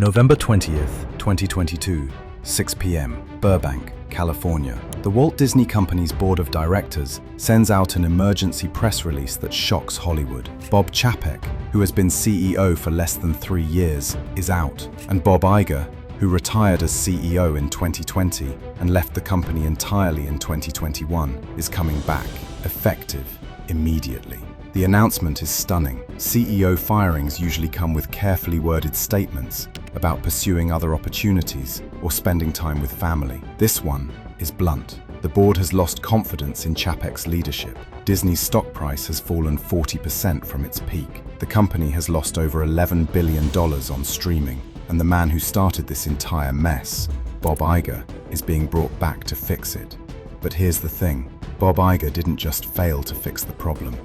November 20th, 2022, 6 p.m., Burbank, California. The Walt Disney Company's board of directors sends out an emergency press release that shocks Hollywood. Bob Chapek, who has been CEO for less than 3 years, is out, and Bob Iger, who retired as CEO in 2020 and left the company entirely in 2021, is coming back, effective immediately. The announcement is stunning. CEO firings usually come with carefully worded statements about pursuing other opportunities or spending time with family. This one is blunt. The board has lost confidence in Chapek's leadership. Disney's stock price has fallen 40% from its peak. The company has lost over $11 billion on streaming, and the man who started this entire mess, Bob Iger, is being brought back to fix it. But here's the thing. Bob Iger didn't just fail to fix the problem.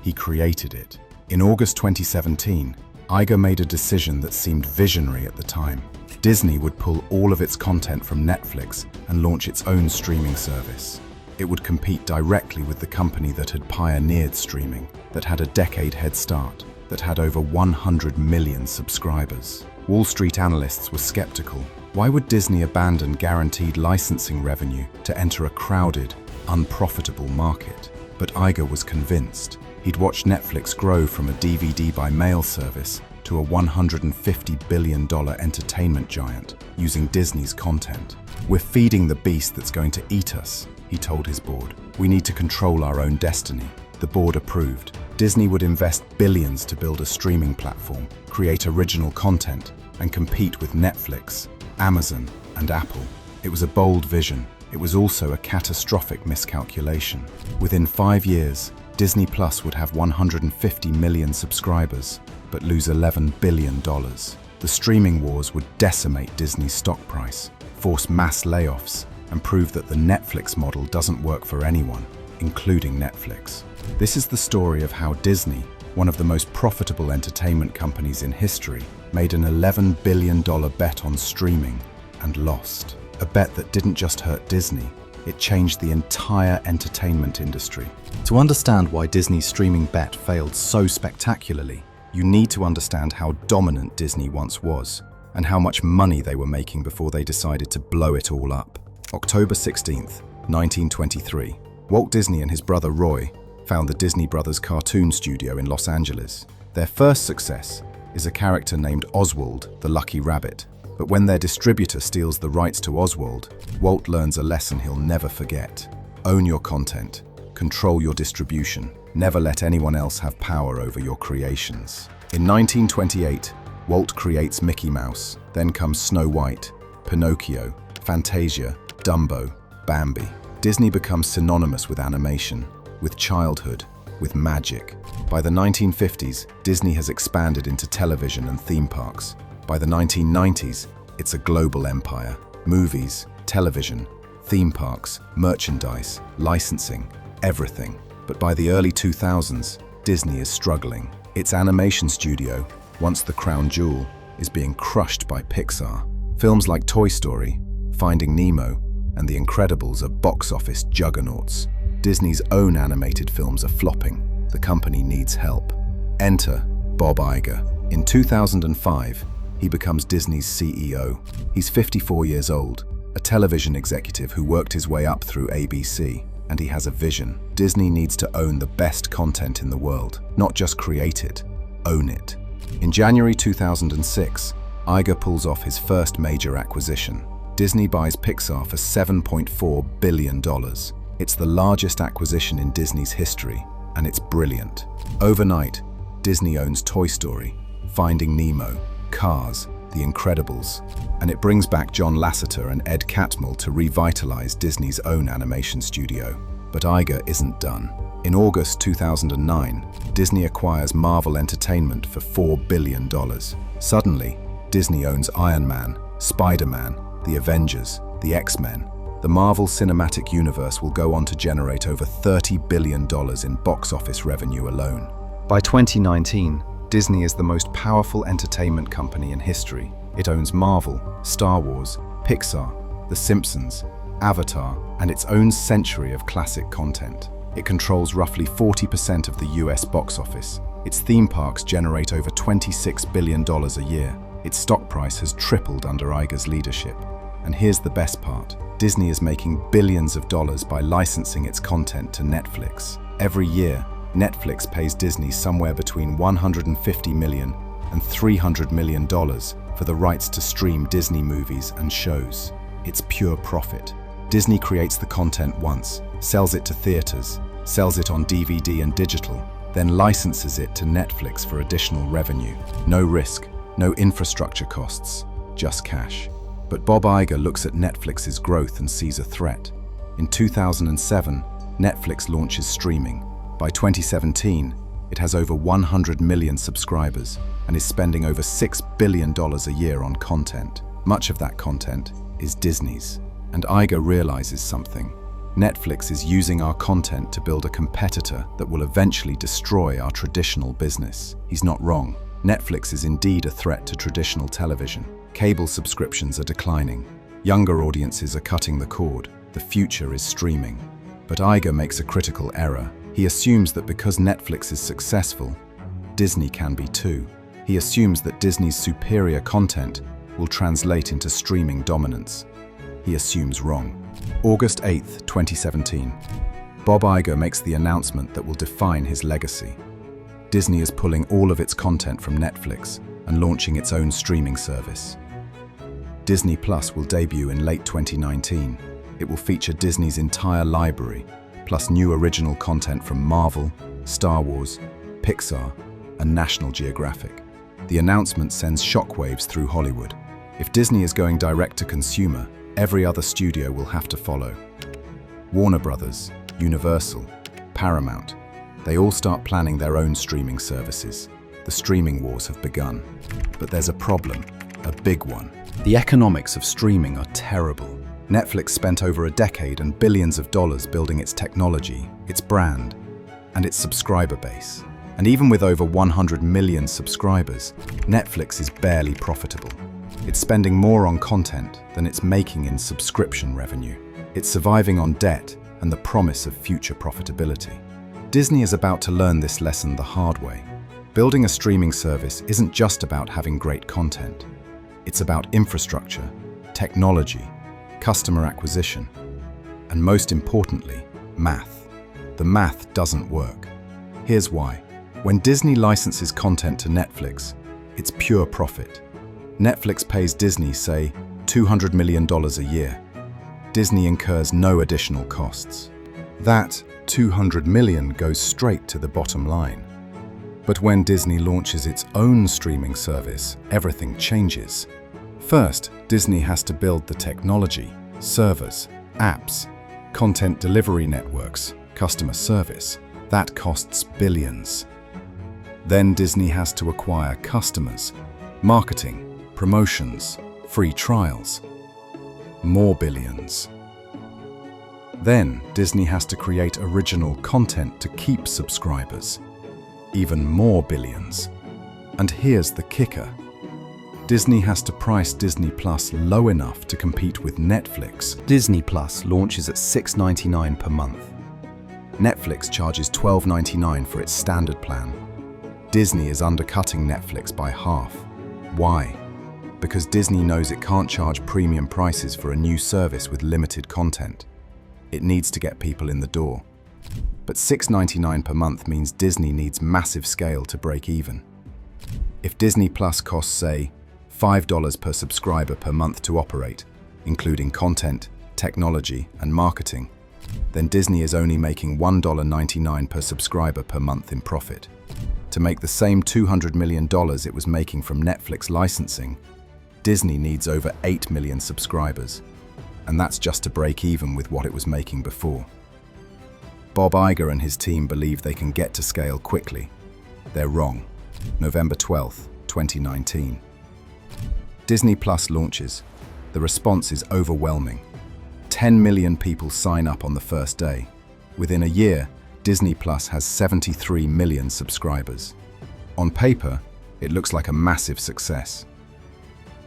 He created it. In August 2017, Iger made a decision that seemed visionary at the time. Disney would pull all of its content from Netflix and launch its own streaming service. It would compete directly with the company that had pioneered streaming, that had a decade head start, that had over 100 million subscribers. Wall Street analysts were skeptical. Why would Disney abandon guaranteed licensing revenue to enter a crowded, unprofitable market? But Iger was convinced. He'd watched Netflix grow from a DVD by mail service to a $150 billion entertainment giant using Disney's content. "We're feeding the beast that's going to eat us," he told his board. "We need to control our own destiny." The board approved. Disney would invest billions to build a streaming platform, create original content, and compete with Netflix, Amazon, and Apple. It was a bold vision. It was also a catastrophic miscalculation. Within 5 years, Disney Plus would have 150 million subscribers, but lose $11 billion. The streaming wars would decimate Disney's stock price, force mass layoffs, and prove that the Netflix model doesn't work for anyone, including Netflix. This is the story of how Disney, one of the most profitable entertainment companies in history, made an $11 billion bet on streaming and lost. A bet that didn't just hurt Disney, it changed the entire entertainment industry. To understand why Disney's streaming bet failed so spectacularly, you need to understand how dominant Disney once was, and how much money they were making before they decided to blow it all up. October 16th, 1923, Walt Disney and his brother Roy found the Disney Brothers cartoon studio in Los Angeles. Their first success is a character named Oswald the Lucky Rabbit. But when their distributor steals the rights to Oswald, Walt learns a lesson he'll never forget. Own your content, control your distribution, never let anyone else have power over your creations. In 1928, Walt creates Mickey Mouse, then comes Snow White, Pinocchio, Fantasia, Dumbo, Bambi. Disney becomes synonymous with animation, with childhood, with magic. By the 1950s, Disney has expanded into television and theme parks. By the 1990s, it's a global empire. Movies, television, theme parks, merchandise, licensing, everything. But by the early 2000s, Disney is struggling. Its animation studio, once the crown jewel, is being crushed by Pixar. Films like Toy Story, Finding Nemo, and The Incredibles are box office juggernauts. Disney's own animated films are flopping. The company needs help. Enter Bob Iger. In 2005, he becomes Disney's CEO. He's 54 years old, a television executive who worked his way up through ABC, and he has a vision. Disney needs to own the best content in the world, not just create it, own it. In January 2006, Iger pulls off his first major acquisition. Disney buys Pixar for $7.4 billion. It's the largest acquisition in Disney's history, and it's brilliant. Overnight, Disney owns Toy Story, Finding Nemo, Cars, The Incredibles, and it brings back John Lasseter and Ed Catmull to revitalize Disney's own animation studio. But Iger isn't done. In August 2009, Disney acquires Marvel Entertainment for $4 billion. Suddenly, Disney owns Iron Man, Spider-Man, the Avengers, the X-Men. The Marvel Cinematic Universe will go on to generate over $30 billion in box office revenue alone. By 2019, Disney is the most powerful entertainment company in history. It owns Marvel, Star Wars, Pixar, The Simpsons, Avatar, and its own century of classic content. It controls roughly 40% of the US box office. Its theme parks generate over $26 billion a year. Its stock price has tripled under Iger's leadership. And here's the best part. Disney is making billions of dollars by licensing its content to Netflix. Every year, Netflix pays Disney somewhere between $150 million and $300 million for the rights to stream Disney movies and shows. It's pure profit. Disney creates the content once, sells it to theaters, sells it on DVD and digital, then licenses it to Netflix for additional revenue. No risk, no infrastructure costs, just cash. But Bob Iger looks at Netflix's growth and sees a threat. In 2007, Netflix launches streaming. By 2017, it has over 100 million subscribers and is spending over $6 billion a year on content. Much of that content is Disney's. And Iger realizes something. Netflix is using our content to build a competitor that will eventually destroy our traditional business. He's not wrong. Netflix is indeed a threat to traditional television. Cable subscriptions are declining. Younger audiences are cutting the cord. The future is streaming. But Iger makes a critical error. He assumes that because Netflix is successful, Disney can be too. He assumes that Disney's superior content will translate into streaming dominance. He assumes wrong. August 8, 2017. Bob Iger makes the announcement that will define his legacy. Disney is pulling all of its content from Netflix and launching its own streaming service. Disney Plus will debut in late 2019. It will feature Disney's entire library, plus new original content from Marvel, Star Wars, Pixar, and National Geographic. The announcement sends shockwaves through Hollywood. If Disney is going direct to consumer, every other studio will have to follow. Warner Brothers, Universal, Paramount, they all start planning their own streaming services. The streaming wars have begun. But there's a problem, a big one. The economics of streaming are terrible. Netflix spent over a decade and billions of dollars building its technology, its brand, and its subscriber base. And even with over 100 million subscribers, Netflix is barely profitable. It's spending more on content than it's making in subscription revenue. It's surviving on debt and the promise of future profitability. Disney is about to learn this lesson the hard way. Building a streaming service isn't just about having great content. It's about infrastructure, technology, customer acquisition, and most importantly, math. The math doesn't work. Here's why. When Disney licenses content to Netflix, it's pure profit. Netflix pays Disney, say, $200 million a year. Disney incurs no additional costs. That $200 million goes straight to the bottom line. But when Disney launches its own streaming service, everything changes. First, Disney has to build the technology, servers, apps, content delivery networks, customer service. That costs billions. Then Disney has to acquire customers, marketing, promotions, free trials. More billions. Then Disney has to create original content to keep subscribers. Even more billions. And here's the kicker. Disney has to price Disney Plus low enough to compete with Netflix. Disney Plus launches at $6.99 per month. Netflix charges $12.99 for its standard plan. Disney is undercutting Netflix by half. Why? Because Disney knows it can't charge premium prices for a new service with limited content. It needs to get people in the door. But $6.99 per month means Disney needs massive scale to break even. If Disney Plus costs, say, $5 per subscriber per month to operate, including content, technology, and marketing, then Disney is only making $1.99 per subscriber per month in profit. To make the same $200 million it was making from Netflix licensing, Disney needs over 8 million subscribers, and that's just to break even with what it was making before. Bob Iger and his team believe they can get to scale quickly. They're wrong. November 12, 2019. Disney Plus launches. The response is overwhelming. 10 million people sign up on the first day. Within a year, Disney Plus has 73 million subscribers. On paper, it looks like a massive success.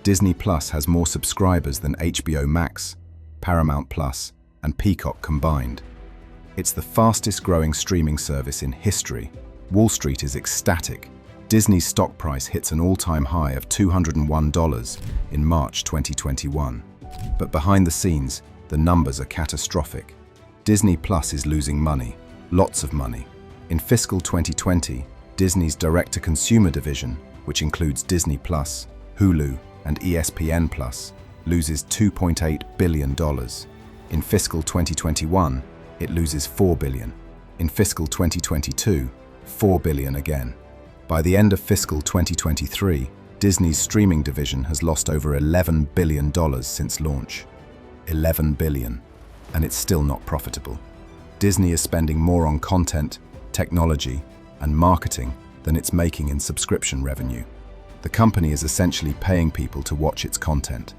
Disney Plus has more subscribers than HBO Max, Paramount Plus, and Peacock combined. It's the fastest growing streaming service in history. Wall Street is ecstatic. Disney's stock price hits an all-time high of $201 in March 2021. But behind the scenes, the numbers are catastrophic. Disney Plus is losing money, lots of money. In fiscal 2020, Disney's direct-to-consumer division, which includes Disney Plus, Hulu, and ESPN Plus, loses $2.8 billion. In fiscal 2021, it loses $4 billion. In fiscal 2022, $4 billion again. By the end of fiscal 2023, Disney's streaming division has lost over $11 billion since launch. $11 billion, and it's still not profitable. Disney is spending more on content, technology, and marketing than it's making in subscription revenue. The company is essentially paying people to watch its content.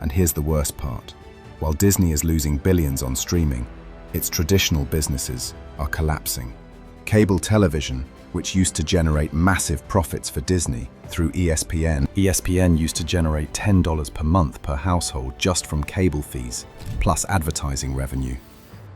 And here's the worst part. While Disney is losing billions on streaming, its traditional businesses are collapsing. Cable television, which used to generate massive profits for Disney through ESPN. ESPN used to generate $10 per month per household just from cable fees, plus advertising revenue.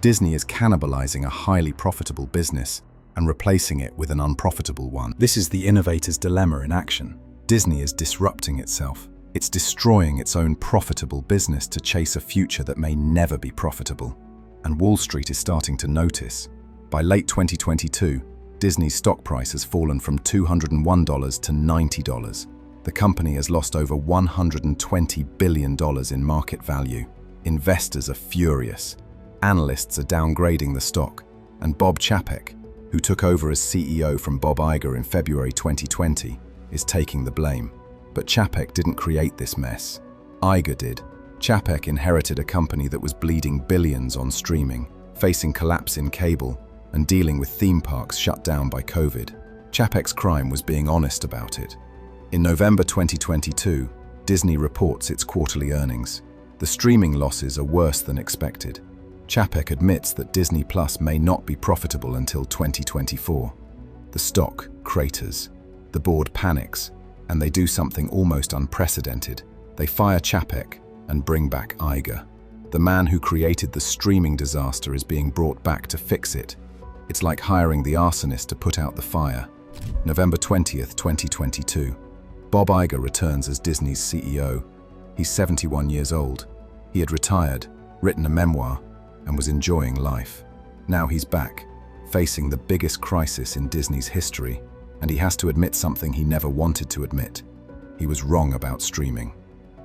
Disney is cannibalizing a highly profitable business and replacing it with an unprofitable one. This is the innovator's dilemma in action. Disney is disrupting itself. It's destroying its own profitable business to chase a future that may never be profitable. And Wall Street is starting to notice. By late 2022, Disney's stock price has fallen from $201 to $90. The company has lost over $120 billion in market value. Investors are furious. Analysts are downgrading the stock. And Bob Chapek, who took over as CEO from Bob Iger in February 2020, is taking the blame. But Chapek didn't create this mess. Iger did. Chapek inherited a company that was bleeding billions on streaming, facing collapse in cable, and dealing with theme parks shut down by COVID. Chapek's crime was being honest about it. In November 2022, Disney reports its quarterly earnings. The streaming losses are worse than expected. Chapek admits that Disney Plus may not be profitable until 2024. The stock craters. The board panics, and they do something almost unprecedented. They fire Chapek and bring back Iger. The man who created the streaming disaster is being brought back to fix it. It's like hiring the arsonist to put out the fire. November 20th, 2022. Bob Iger returns as Disney's CEO. He's 71 years old. He had retired, written a memoir, and was enjoying life. Now he's back, facing the biggest crisis in Disney's history, and he has to admit something he never wanted to admit. He was wrong about streaming.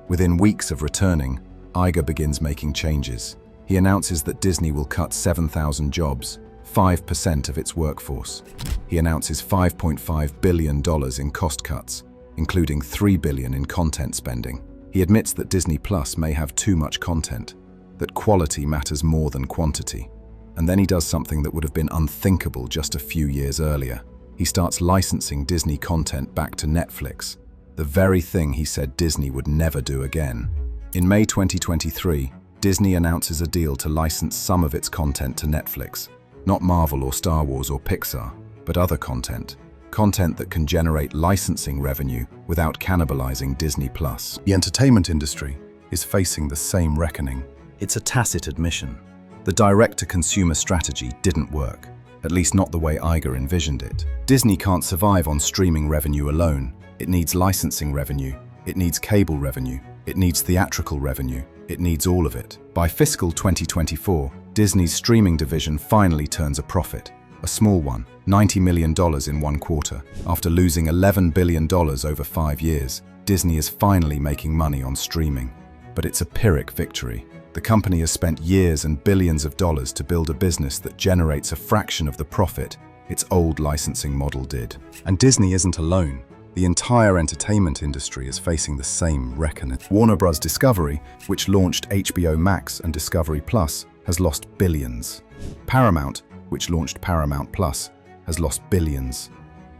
Within weeks of returning, Iger begins making changes. He announces that Disney will cut 7,000 jobs, 5% of its workforce. He announces $5.5 billion in cost cuts, including $3 billion in content spending. He admits that Disney Plus may have too much content, that quality matters more than quantity. And then he does something that would have been unthinkable just a few years earlier. He starts licensing Disney content back to Netflix, the very thing he said Disney would never do again. In May 2023, Disney announces a deal to license some of its content to Netflix. Not Marvel or Star Wars or Pixar, but other content. Content that can generate licensing revenue without cannibalizing Disney Plus. The entertainment industry is facing the same reckoning. It's a tacit admission. The direct-to-consumer strategy didn't work, at least not the way Iger envisioned it. Disney can't survive on streaming revenue alone. It needs licensing revenue. It needs cable revenue. It needs theatrical revenue. It needs all of it. By fiscal 2024, Disney's streaming division finally turns a profit. A small one, $90 million in one quarter. After losing $11 billion over 5 years, Disney is finally making money on streaming. But it's a Pyrrhic victory. The company has spent years and billions of dollars to build a business that generates a fraction of the profit its old licensing model did. And Disney isn't alone. The entire entertainment industry is facing the same reckoning. Warner Bros. Discovery, which launched HBO Max and Discovery Plus, has lost billions. Paramount, which launched Paramount Plus, has lost billions.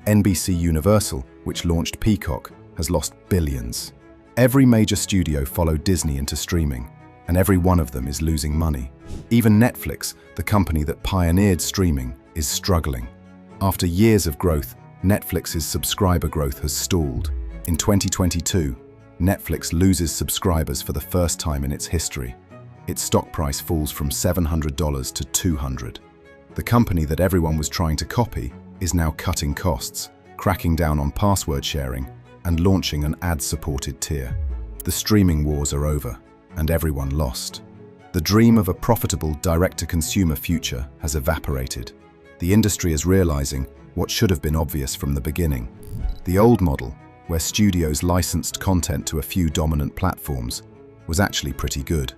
NBC Universal, which launched Peacock, has lost billions. Every major studio followed Disney into streaming, and every one of them is losing money. Even Netflix, the company that pioneered streaming, is struggling. After years of growth, Netflix's subscriber growth has stalled. In 2022, Netflix loses subscribers for the first time in its history. Its stock price falls from $700 to $200. The company that everyone was trying to copy is now cutting costs, cracking down on password sharing, and launching an ad-supported tier. The streaming wars are over, and everyone lost. The dream of a profitable direct-to-consumer future has evaporated. The industry is realizing what should have been obvious from the beginning. The old model, where studios licensed content to a few dominant platforms, was actually pretty good.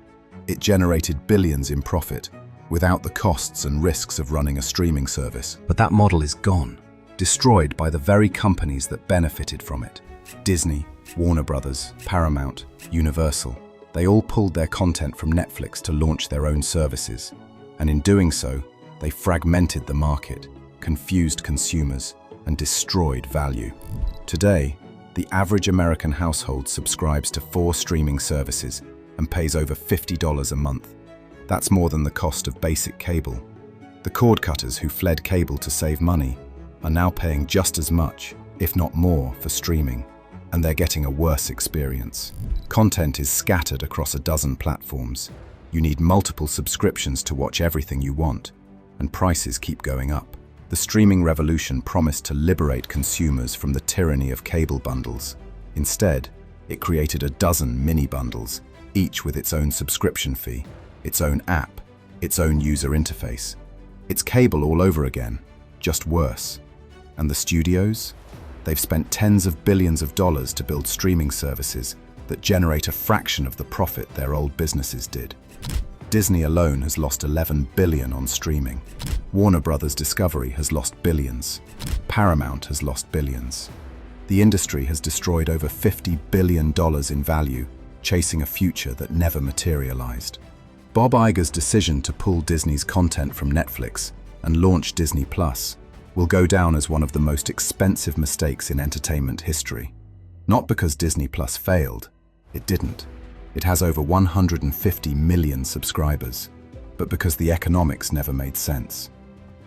It generated billions in profit, without the costs and risks of running a streaming service. But that model is gone, destroyed by the very companies that benefited from it. Disney, Warner Brothers, Paramount, Universal. They all pulled their content from Netflix to launch their own services. And in doing so, they fragmented the market, confused consumers, and destroyed value. Today, the average American household subscribes to 4 streaming services and pays over $50 a month. That's more than the cost of basic cable. The cord cutters who fled cable to save money are now paying just as much, if not more, for streaming, and they're getting a worse experience. Content is scattered across a dozen platforms. You need multiple subscriptions to watch everything you want, and prices keep going up. The streaming revolution promised to liberate consumers from the tyranny of cable bundles. Instead, it created a dozen mini-bundles, each with its own subscription fee, its own app, its own user interface. It's cable all over again, just worse. And the studios? They've spent tens of billions of dollars to build streaming services that generate a fraction of the profit their old businesses did. Disney alone has lost $11 billion on streaming. Warner Brothers Discovery has lost billions. Paramount has lost billions. The industry has destroyed over $50 billion in value, chasing a future that never materialized. Bob Iger's decision to pull Disney's content from Netflix and launch Disney Plus will go down as one of the most expensive mistakes in entertainment history. Not because Disney Plus failed. It didn't. It has over 150 million subscribers, but because the economics never made sense.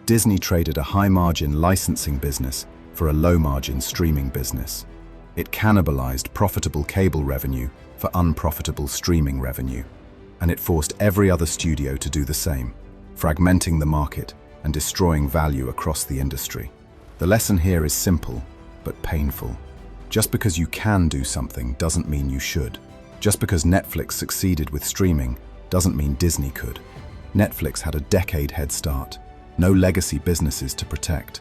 Disney traded a high-margin licensing business for a low-margin streaming business. It cannibalized profitable cable revenue for unprofitable streaming revenue, and it forced every other studio to do the same, fragmenting the market and destroying value across the industry. The lesson here is simple, but painful. Just because you can do something doesn't mean you should. Just because Netflix succeeded with streaming doesn't mean Disney could. Netflix had a decade head start, no legacy businesses to protect,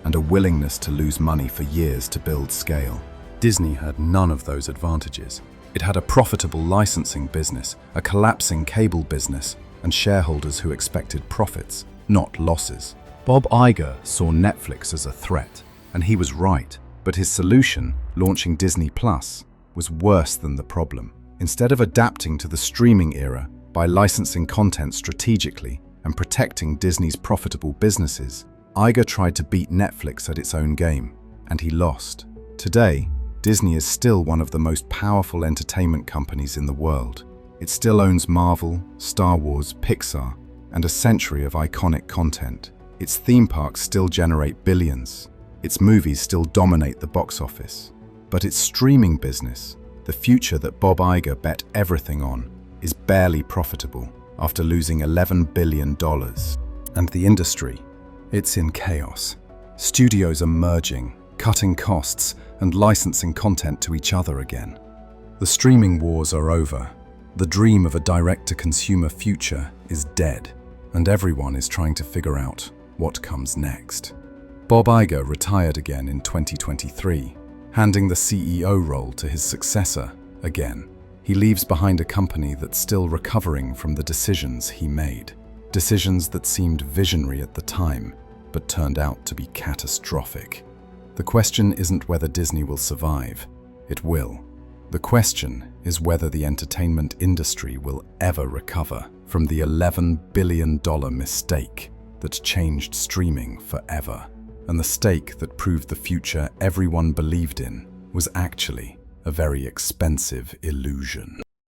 and a willingness to lose money for years to build scale. Disney had none of those advantages. It had a profitable licensing business, a collapsing cable business, and shareholders who expected profits, not losses. Bob Iger saw Netflix as a threat, and he was right. But his solution, launching Disney Plus, was worse than the problem. Instead of adapting to the streaming era by licensing content strategically and protecting Disney's profitable businesses, Iger tried to beat Netflix at its own game, and he lost. Today, Disney is still one of the most powerful entertainment companies in the world. It still owns Marvel, Star Wars, Pixar, and a century of iconic content. Its theme parks still generate billions. Its movies still dominate the box office. But its streaming business, the future that Bob Iger bet everything on, is barely profitable after losing $11 billion. And the industry? It's in chaos. Studios are merging, cutting costs, and licensing content to each other again. The streaming wars are over. The dream of a direct-to-consumer future is dead, and everyone is trying to figure out what comes next. Bob Iger retired again in 2023, handing the CEO role to his successor again. He leaves behind a company that's still recovering from the decisions he made. Decisions that seemed visionary at the time, but turned out to be catastrophic. The question isn't whether Disney will survive. It will. The question is whether the entertainment industry will ever recover from the $11 billion mistake that changed streaming forever. And the stake that proved the future everyone believed in was actually a very expensive illusion.